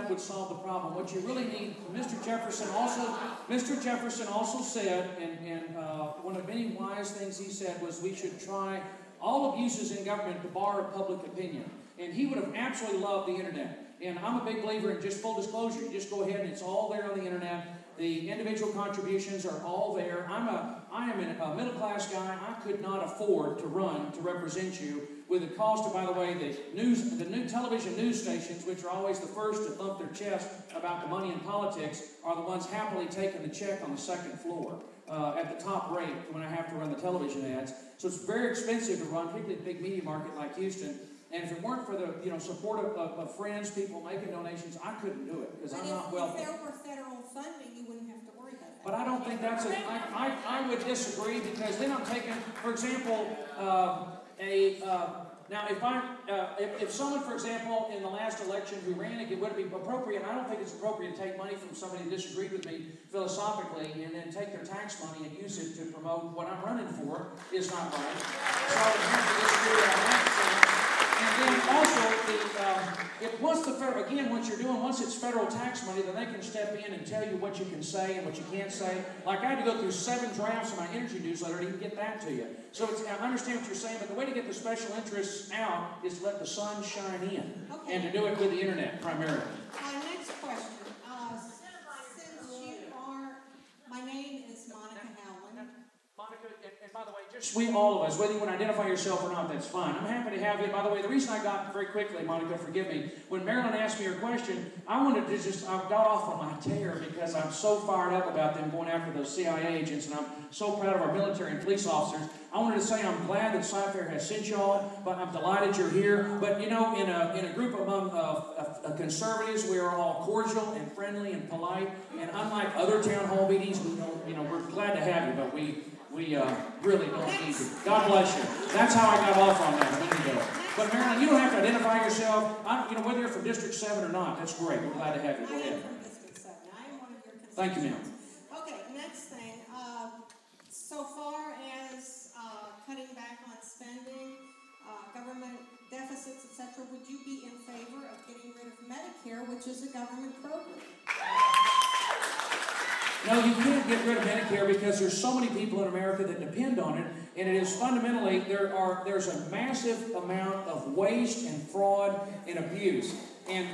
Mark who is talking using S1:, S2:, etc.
S1: that would solve the problem. What you really need, Mr. Jefferson also said, and one of many wise things he said was we should try all abuses in government to bar public opinion. And he would have absolutely loved the internet. And I'm a big believer in just full disclosure. You just go ahead and it's all there on the internet. The individual contributions are all there. I am a middle-class guy. I could not afford to run to represent you with the cost of, by the way, the new television news stations, which are always the first to thump their chest about the money in politics, are the ones happily taking the check on the second floor at the top rate when I have to run the television ads. So it's very expensive to run, particularly a big media market like Houston. And if it weren't for the support of friends, people making donations, I couldn't do it because I'm not wealthy.
S2: If there were federal funding, you wouldn't have to worry about that.
S1: But I don't think that's I would disagree because then I'm taking, for example, now if someone, for example, in the last election who ran it, would it be appropriate? I don't think it's appropriate to take money from somebody who disagreed with me philosophically and then take their tax money and use it to promote what I'm running for is not right. So I would have to disagree on that. And then also, once it's federal tax money, then they can step in and tell you what you can say and what you can't say. Like I had to go through 7 drafts of my energy newsletter to even get that to you. So I understand what you're saying, but the way to get the special interests out is to let the sun shine in. Okay. And to do it with the internet primarily.
S2: Next question. Since you are, my name is Monica Howland.
S1: Monica, and by the way, just all of us, whether you want to identify yourself or not, that's fine. I'm happy to have you. By the way, the reason I got very quickly, Monica, forgive me, when Marilyn asked me her question, I got off on my tear because I'm so fired up about them going after those CIA agents, and I'm so proud of our military and police officers. I wanted to say I'm glad that Sci-Fair has sent y'all, but I'm delighted you're here. But in a group among conservatives, we are all cordial and friendly and polite, and unlike other town hall meetings, we're glad to have you, but we really don't need you. God bless you. That's how I got off on that a minute ago. But Marilyn, you don't have to identify yourself. Whether you're from District 7 or not, that's great. We're glad to have you. Go ahead.
S2: I am from District 7. I am one of your constituents.
S1: Thank you, ma'am.
S2: Okay, next thing. So far as cutting back on spending, government deficits, etc., would you be in favor of getting rid of Medicare, which is a government program?
S1: No, you can't get rid of Medicare because there's so many people in America that depend on it, and it is fundamentally, there's a massive amount of waste and fraud and abuse. And